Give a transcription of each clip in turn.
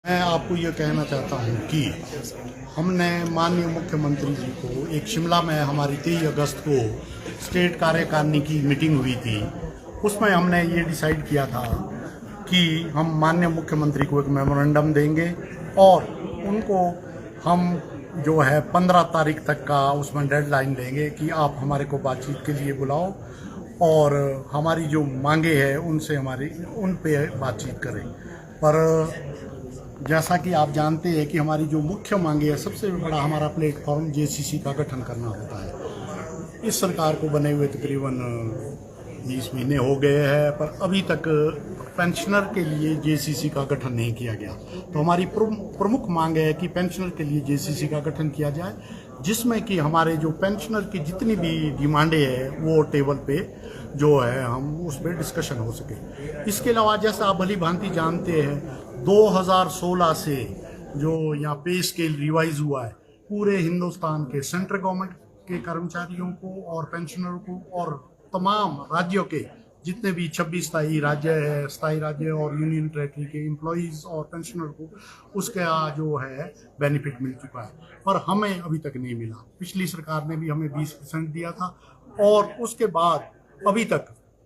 मैं आपको ये कहना चाहता हूँ कि हमने माननीय मुख्यमंत्री जी को एक शिमला में हमारी 23 अगस्त को स्टेट कार्यकारिणी की मीटिंग हुई थी। उसमें हमने ये डिसाइड किया था कि हम माननीय मुख्यमंत्री को एक मेमोरेंडम देंगे और उनको हम जो है 15 तारीख तक का उसमें डेडलाइन देंगे कि आप हमारे को बातचीत के लिए बुलाओ और हमारी जो मांगे हैं उनसे उन पे बातचीत करें। पर जैसा कि आप जानते हैं कि हमारी जो मुख्य मांगे है, सबसे बड़ा हमारा प्लेटफॉर्म जेसीसी का गठन करना होता है। इस सरकार को बने हुए तकरीबन 20 महीने हो गए हैं, पर अभी तक पेंशनर के लिए जेसीसी का गठन नहीं किया गया। तो हमारी प्रमुख मांग है कि पेंशनर के लिए जेसीसी का गठन किया जाए, जिसमें कि हमारे जो पेंशनर की जितनी भी डिमांडें हैं वो टेबल पे जो है हम उस पर डिस्कशन हो सके। इसके अलावा जैसा आप भली भांति जानते हैं 2016 से जो यहाँ पे स्केल रिवाइज हुआ है, पूरे हिंदुस्तान के सेंट्रल गवर्नमेंट के कर्मचारियों को और पेंशनरों को और तमाम राज्यों के जितने भी 26 स्थायी राज्य और यूनियन टेरेटरी के एम्प्लॉइज और पेंशनर को उसका जो है बेनिफिट मिल चुका है, पर हमें अभी तक नहीं मिला। पिछली सरकार ने भी हमें 20% दिया था और उसके बाद अभी तक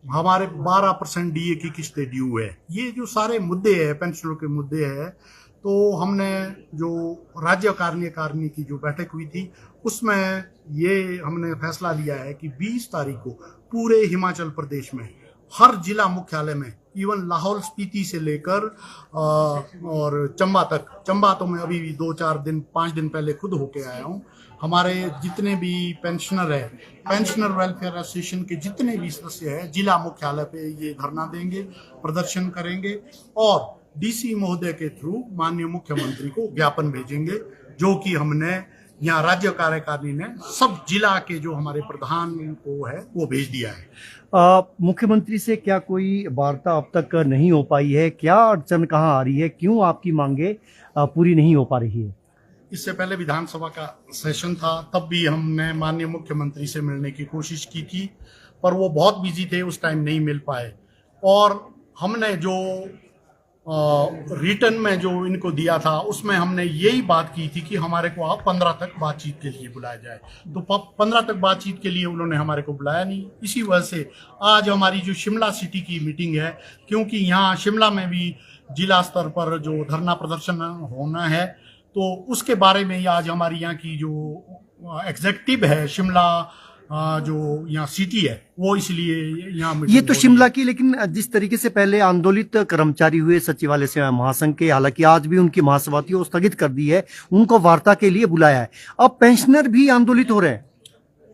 हमारे 12% डीए की किस्तें ड्यू है। ये जो सारे मुद्दे हैं, पेंशनरों के मुद्दे हैं, तो हमने जो राज्य कार्यकारिणी की जो बैठक हुई थी उसमें ये हमने फैसला लिया है कि 20 तारीख को पूरे हिमाचल प्रदेश में हर जिला मुख्यालय में, इवन लाहौल स्पीति से लेकर और चंबा तक, चंबा तो मैं अभी 5 दिन पहले खुद होके आया हूँ, हमारे जितने भी पेंशनर है, पेंशनर वेलफेयर एसोसिएशन के जितने भी सदस्य हैं, जिला मुख्यालय पे ये धरना देंगे, प्रदर्शन करेंगे और डीसी महोदय के थ्रू माननीय मुख्यमंत्री को ज्ञापन भेजेंगे, जो कि हमने यहाँ राज्य कार्यकारिणी ने सब जिला के जो हमारे प्रधान को है वो भेज दिया है। मुख्यमंत्री से क्या कोई वार्ता अब तक नहीं हो पाई है? क्या अड़चन कहाँ आ रही है? क्यों आपकी मांगे पूरी नहीं हो पा रही है? इससे पहले विधानसभा का सेशन था, तब भी हमने माननीय मुख्यमंत्री से मिलने की कोशिश की थी, पर वो बहुत बिजी थे, उस टाइम नहीं मिल पाए। और हमने जो रिटर्न में जो इनको दिया था उसमें हमने यही बात की थी कि हमारे को आप 15 तक बातचीत के लिए बुलाया जाए। तो 15 तक बातचीत के लिए उन्होंने हमारे को बुलाया नहीं। इसी वजह से आज हमारी जो शिमला सिटी की मीटिंग है, क्योंकि यहाँ शिमला में भी जिला स्तर पर जो धरना प्रदर्शन होना है, तो उसके बारे में ही आज हमारी यहाँ की जो एग्जीक्यूटिव है शिमला जो यहाँ सिटी है वो इसलिए यहाँ ये तो शिमला की, लेकिन जिस तरीके से पहले आंदोलित कर्मचारी हुए सचिवालय से महासंघ के, हालांकि आज भी उनकी महासभा थी वो स्थगित कर दी है, उनको वार्ता के लिए बुलाया है। अब पेंशनर भी आंदोलित हो रहे हैं।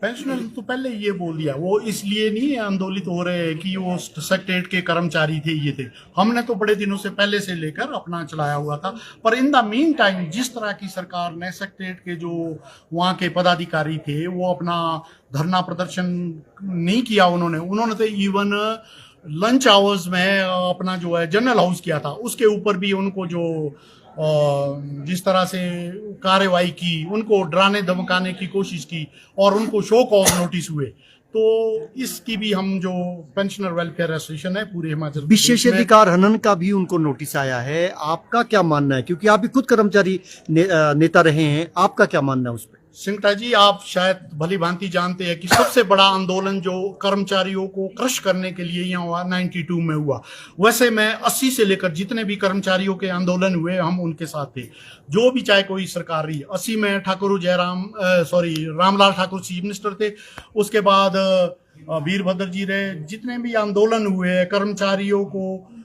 पेंशनर तो पहले ये बोल दिया, वो इसलिए नहीं आंदोलित हो रहे हैं कि वो सेक्रेटरीट के कर्मचारी थे, ये थे। हमने तो बड़े दिनों से पहले से लेकर अपना चलाया हुआ था, पर इन द मीन टाइम जिस तरह की सरकार ने सेक्रेटरीट के जो वहाँ के पदाधिकारी थे वो अपना धरना प्रदर्शन नहीं किया, उन्होंने तो इवन लंच आवर्स में अपना जो है जनरल हाउस किया था, उसके ऊपर भी उनको जो जिस तरह से कार्रवाई की, उनको डराने धमकाने की कोशिश की और उनको शो कॉज नोटिस हुए। तो इसकी भी हम जो पेंशनर वेलफेयर एसोसिएशन है पूरे हिमाचल विशेषाधिकार हनन का भी उनको नोटिस आया है। आपका क्या मानना है, क्योंकि आप भी खुद कर्मचारी नेता रहे हैं, आपका क्या मानना है उस पर? सिंगटा जी, आप शायद भली भांति जानते हैं कि सबसे बड़ा आंदोलन जो कर्मचारियों को क्रश करने के लिए यहाँ हुआ 92 में हुआ। वैसे मैं 80 से लेकर जितने भी कर्मचारियों के आंदोलन हुए हम उनके साथ थे, जो भी चाहे कोई सरकार रही। 80 में रामलाल ठाकुर चीफ मिनिस्टर थे, उसके बाद वीरभद्र जी रहे। जितने भी आंदोलन हुए हैं कर्मचारियों को,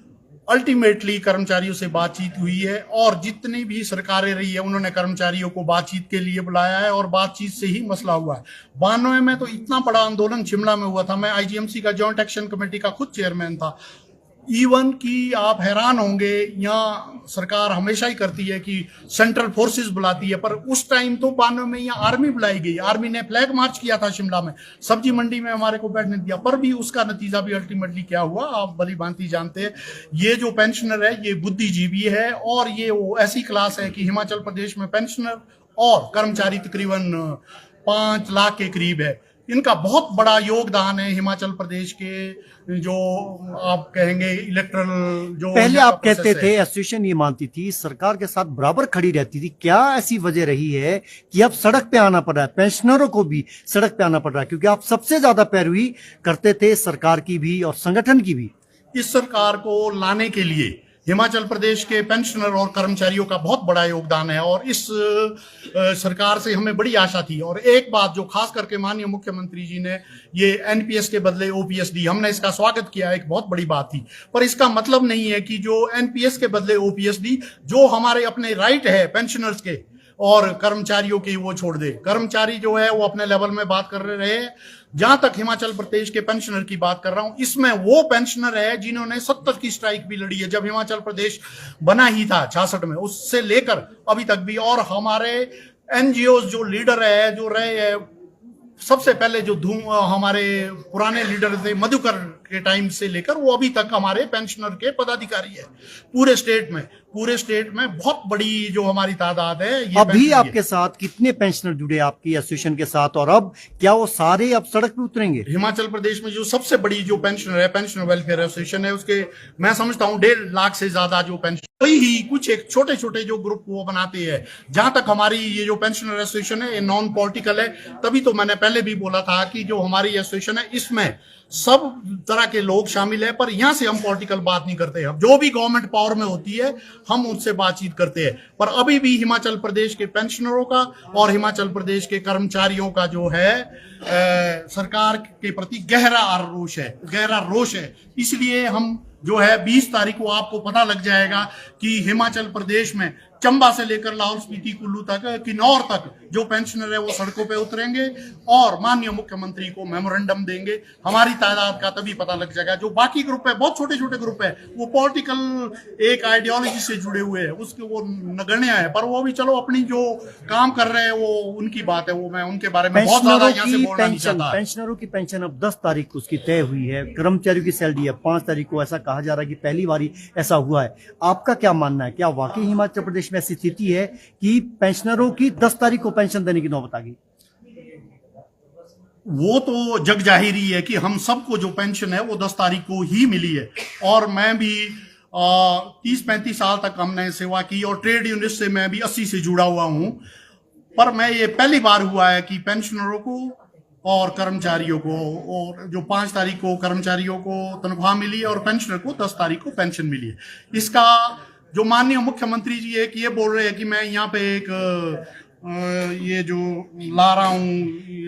अल्टीमेटली कर्मचारियों से बातचीत हुई है और जितनी भी सरकारें रही है उन्होंने कर्मचारियों को बातचीत के लिए बुलाया है और बातचीत से ही मसला हुआ है। 92 में तो इतना बड़ा आंदोलन शिमला में हुआ था, मैं आईजीएमसी का जॉइंट एक्शन कमेटी का खुद चेयरमैन था। इवन कि आप हैरान होंगे, यहाँ सरकार हमेशा ही करती है कि सेंट्रल फोर्सेस बुलाती है, पर उस टाइम तो 92 में यहाँ आर्मी बुलाई गई। आर्मी ने फ्लैग मार्च किया था शिमला में, सब्जी मंडी में हमारे को बैठने दिया, पर भी उसका नतीजा भी अल्टीमेटली क्या हुआ आप भली भांति जानते हैं। ये जो पेंशनर है ये बुद्धिजीवी है और ये वो ऐसी क्लास है कि हिमाचल प्रदेश में पेंशनर और कर्मचारी तकरीबन 5 लाख के करीब है। इनका बहुत बड़ा योगदान है हिमाचल प्रदेश के जो आप कहेंगे इलेक्ट्रल जो पहले यहाँ आप का कहते process थे है। एसोसिएशन ये मानती थी सरकार के साथ बराबर खड़ी रहती थी, क्या ऐसी वजह रही है कि अब सड़क पे आना पड़ रहा है, पेंशनरों को भी सड़क पे आना पड़ रहा है, क्योंकि आप सबसे ज्यादा पैरवी करते थे सरकार की भी और संगठन की भी। इस सरकार को लाने के लिए हिमाचल प्रदेश के पेंशनर और कर्मचारियों का बहुत बड़ा योगदान है और इस सरकार से हमें बड़ी आशा थी। और एक बात जो खास करके माननीय मुख्यमंत्री जी ने ये एनपीएस के बदले ओपीएस दी, हमने इसका स्वागत किया, एक बहुत बड़ी बात थी। पर इसका मतलब नहीं है कि जो एनपीएस के बदले ओपीएस दी, जो हमारे अपने राइट है पेंशनर्स के और कर्मचारियों की वो छोड़ दे। कर्मचारी जो है वो अपने लेवल में बात कर रहे हैं। जहां तक हिमाचल प्रदेश के पेंशनर की बात कर रहा हूं, इसमें वो पेंशनर है जिन्होंने 70 की स्ट्राइक भी लड़ी है जब हिमाचल प्रदेश बना ही था 66 में, उससे लेकर अभी तक भी। और हमारे एनजीओ जो लीडर है जो रहे हैं, सबसे पहले जो हमारे पुराने लीडर थे मधुकर के टाइम से लेकर वो अभी तक हमारे पेंशनर के पदाधिकारी है पूरे स्टेट में बहुत बड़ी जो हमारी तादाद है ये अभी आपके साथ कितने पेंशनर जुड़े आपकी एसोसिएशन के साथ, और अब क्या वो सारे अब सड़क पे उतरेंगे? हिमाचल प्रदेश में जो सबसे बड़ी जो पेंशनर है, पेंशनर वेलफेयर एसोसिएशन है, उसके मैं समझता हूं 1.5 लाख से ज्यादा जो पेंशन, वही ही कुछ एक छोटे छोटे जो ग्रुप वो बनाते हैं। जहां तक हमारी ये जो पेंशनर एसोसिएशन है ये नॉन पॉलिटिकल है, तभी तो मैंने पहले भी बोला था कि जो हमारी एसोसिएशन है इसमें सब तरह के लोग शामिल है। पर यहां से हम पॉलिटिकल बात नहीं करते, हम जो भी गवर्नमेंट पावर में होती है हम उनसे बातचीत करते हैं। पर अभी भी हिमाचल प्रदेश के पेंशनरों का और हिमाचल प्रदेश के कर्मचारियों का जो है सरकार के प्रति गहरा रोष है। इसलिए हम जो है 20 तारीख को आपको पता लग जाएगा कि हिमाचल प्रदेश में चंबा से लेकर लाहौल स्पीति कुल्लू तक, किन्नौर तक जो पेंशनर है वो सड़कों पे उतरेंगे और माननीय मुख्यमंत्री को मेमोरेंडम देंगे। हमारी तादाद का तभी पता लग जाएगा। जो बाकी ग्रुप है, बहुत छोटे छोटे ग्रुप है, वो पॉलिटिकल एक आइडियोलॉजी से जुड़े हुए हैं, उसके वो नगण्य है। पर वो भी चलो अपनी जो काम कर रहे हैं वो उनकी बात है, वो मैं उनके बारे में बहुत ज्यादा यहाँ से बोलना नहीं चाहता। पेंशनरों की पेंशन अब 10 तारीख को उसकी तय हुई है, कर्मचारियों की सैलरी है 5 तारीख को, ऐसा कहा जा रहा है कि पहली बारी ऐसा हुआ है। आपका क्या मानना है, क्या वाकई हिमाचल प्रदेश में ऐसी स्थिति है कि पेंशनरों की 10 तारीख को पेंशन देने की नौबत आ गई? वो तो जग जाहिरी है कि हम सबको जो पेंशन है वो 10 तारीख को ही मिली है। और मैं भी 30-35 साल तक हमने सेवा की और ट्रेड यूनियन से मैं भी 80 से जुड़ा हुआ हूं। पर मैं ये पहली बार हुआ है कि पेंशनरों को और कर्मचारियों को, और जो 5 तारीख को कर्मचारियों को तनख्वाह मिली और पेंशनर को 10 तारीख को पेंशन मिली है। इसका जो माननीय मुख्यमंत्री जी एक ये बोल रहे हैं कि मैं यहाँ पे एक ये जो ला रहा हूँ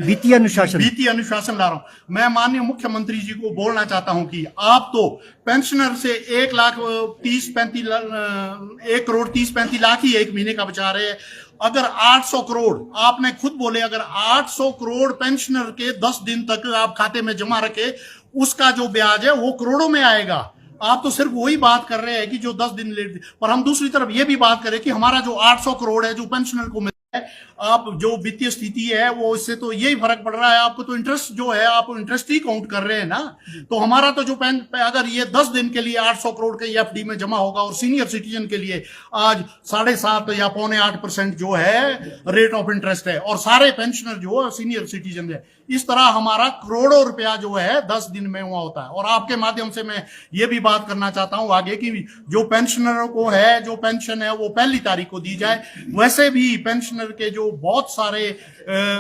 वित्तीय अनुशासन ला रहा हूँ। मैं माननीय मुख्यमंत्री जी को बोलना चाहता हूँ कि आप तो पेंशनर से 1,30,35 लाख ही एक महीने का बचा रहे हैं। अगर 800 करोड़, आपने खुद बोले, अगर 800 करोड़ पेंशनर के 10 दिन तक आप खाते में जमा रखे, उसका जो ब्याज है वो करोड़ों में आएगा। आप तो सिर्फ वही बात कर रहे हैं कि जो 10 दिन लेट, पर हम दूसरी तरफ ये भी बात करें कि हमारा जो 800 करोड़ है जो पेंशनर को मिलता है, आप जो वित्तीय स्थिति है वो इससे तो यही फर्क पड़ रहा है। आपको तो इंटरेस्ट जो है आप इंटरेस्ट ही काउंट कर रहे हैं ना। तो हमारा तो जो अगर ये 10 दिन के लिए 800 करोड़ के एफडी में जमा होगा और सीनियर सिटीजन के लिए आज 7.5 या 7.25% जो है रेट ऑफ इंटरेस्ट है, और सारे पेंशनर जो है सीनियर सिटीजन है, इस तरह हमारा करोड़ों रुपया जो है 10 दिन में हुआ होता है। और आपके माध्यम से मैं ये भी बात करना चाहता हूं आगे कि जो पेंशनरों को है जो पेंशन है वो 1 तारीख को दी जाए। वैसे भी पेंशनर के जो बहुत सारे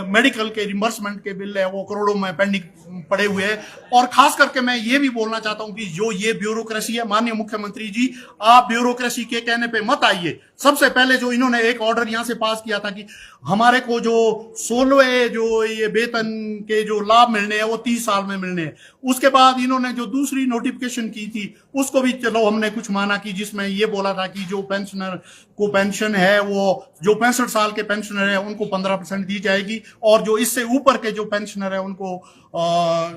मेडिकल के रिम्बर्समेंट के बिल है वो करोड़ों में पेंडिंग पड़े हुए हैं। और खास करके मैं ये भी बोलना चाहता हूं कि जो ये ब्यूरोक्रेसी है, माननीय मुख्यमंत्री जी आप ब्यूरोक्रेसी के कहने पे मत आइए। सबसे पहले जो इन्होंने एक ऑर्डर यहां से पास किया था कि हमारे को जो 16 जो ये वेतन के जो लाभ मिलने हैं वो 30 साल में मिलने हैं। उसके बाद इन्होंने जो दूसरी नोटिफिकेशन की थी उसको भी चलो हमने कुछ माना कि जिसमें ये बोला था कि जो पेंशनर को पेंशन है वो जो 65 साल के पेंशनर है उनको 15% दी जाएगी, और जो इससे ऊपर के जो पेंशनर है उनको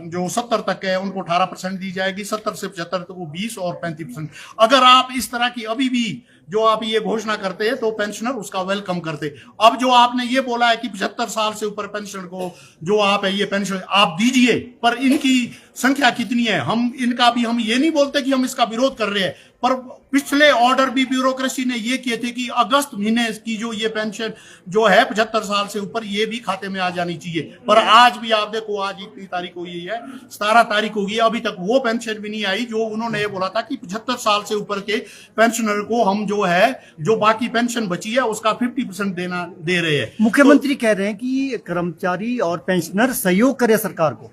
जो 70 तक है उनको 18% दी जाएगी। 70 से 75 तो वो 20 और 35%। अगर आप इस तरह की अभी भी जो आप ये घोषणा करते हैं तो पेंशनर उसका वेलकम करते। अब जो आपने ये बोला है कि 75 साल से ऊपर पेंशनर को जो आप है ये पेंशन आप दीजिए, पर इनकी संख्या कितनी है? हम इनका भी हम ये नहीं बोलते कि हम इसका विरोध कर रहे हैं, पर पिछले ऑर्डर भी ब्यूरोक्रेसी ने ये किए थे कि अगस्त महीने की जो ये पेंशन जो है 75 साल से ऊपर ये भी खाते में आ जानी चाहिए, पर आज भी आप देखो आज इतनी तारीख हुई है, 17 तारीख होगी, अभी तक वो पेंशन भी नहीं आई जो उन्होंने ये बोला था कि 75 साल से ऊपर के पेंशनर को हम जो है जो बाकी पेंशन बची है उसका 50% दे रहे हैं। मुख्यमंत्री कह रहे हैं कि कर्मचारी और पेंशनर सहयोग करे सरकार को।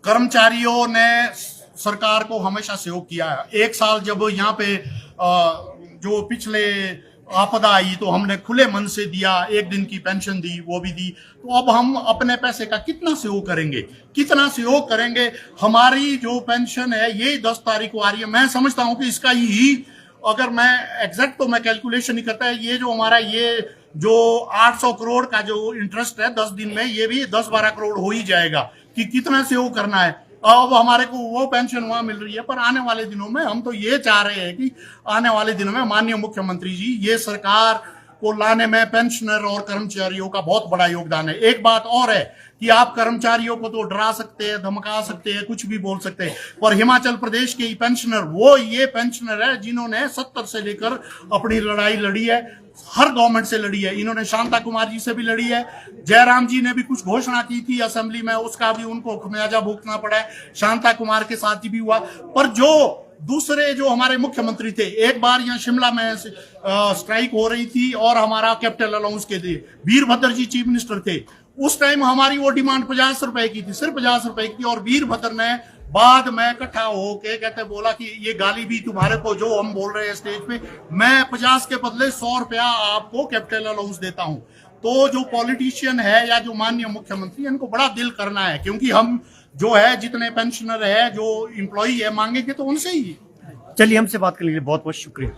कर्मचारियों ने सरकार को हमेशा सहयोग किया है। एक साल जब यहाँ पे जो पिछले आपदा आई तो हमने खुले मन से दिया, 1 दिन की पेंशन दी, वो भी दी। तो अब हम अपने पैसे का कितना सहयोग करेंगे, कितना सहयोग करेंगे? हमारी जो पेंशन है ये 10 तारीख को आ रही है। मैं समझता हूं कि इसका ही अगर मैं एग्जैक्ट तो मैं कैलकुलेशन नहीं करता है, ये जो हमारा ये जो 800 करोड़ का जो इंटरेस्ट है 10 दिन में, ये भी 10-12 करोड़ हो ही जाएगा कि कितना सहयोग करना है। अब हमारे को वो पेंशन वहां मिल रही है, पर आने वाले दिनों में हम तो ये चाह रहे हैं कि आने वाले दिनों में माननीय मुख्यमंत्री जी ये सरकार को लाने में पेंशनर और कर्मचारियों का बहुत बड़ा योगदान है। एक बात और है कि आप कर्मचारियों को तो डरा सकते हैं, धमका सकते हैं, कुछ भी बोल सकते हैं, पर हिमाचल प्रदेश के पेंशनर वो ये पेंशनर है जिन्होंने 70 से लेकर अपनी लड़ाई लड़ी है, हर गवर्नमेंट से लड़ी है। इन्होंने शांता कुमार जी से भी लड़ी है, जयराम जी ने भी कुछ घोषणा की थी असेंबली में, उसका भी उनको खमियाजा भुगतना पड़ा है, शांता कुमार के साथ भी हुआ। पर जो दूसरे जो हमारे मुख्यमंत्री थे, एक बार यहाँ शिमला में स्ट्राइक हो रही थी और हमारा कैपिटल अलाउंस के थे, वीरभद्र जी चीफ मिनिस्टर थे, उस टाइम हमारी वो डिमांड 50 रुपए की थी, सिर्फ 50 रुपए की, और वीरभद्र ने बाद में इकट्ठा होके कहते बोला कि ये गाली भी तुम्हारे को जो हम बोल रहे हैं स्टेज पे, मैं 50 के बदले 100 रुपया आपको कैपिटल अलाउंस देता हूं। तो जो पॉलिटिशियन है या जो माननीय मुख्यमंत्री, इनको बड़ा दिल करना है, क्योंकि हम जो है जितने पेंशनर है जो एम्प्लॉई है मांगेंगे तो उनसे ही। चलिए, हमसे बात करने के लिए बहुत बहुत शुक्रिया।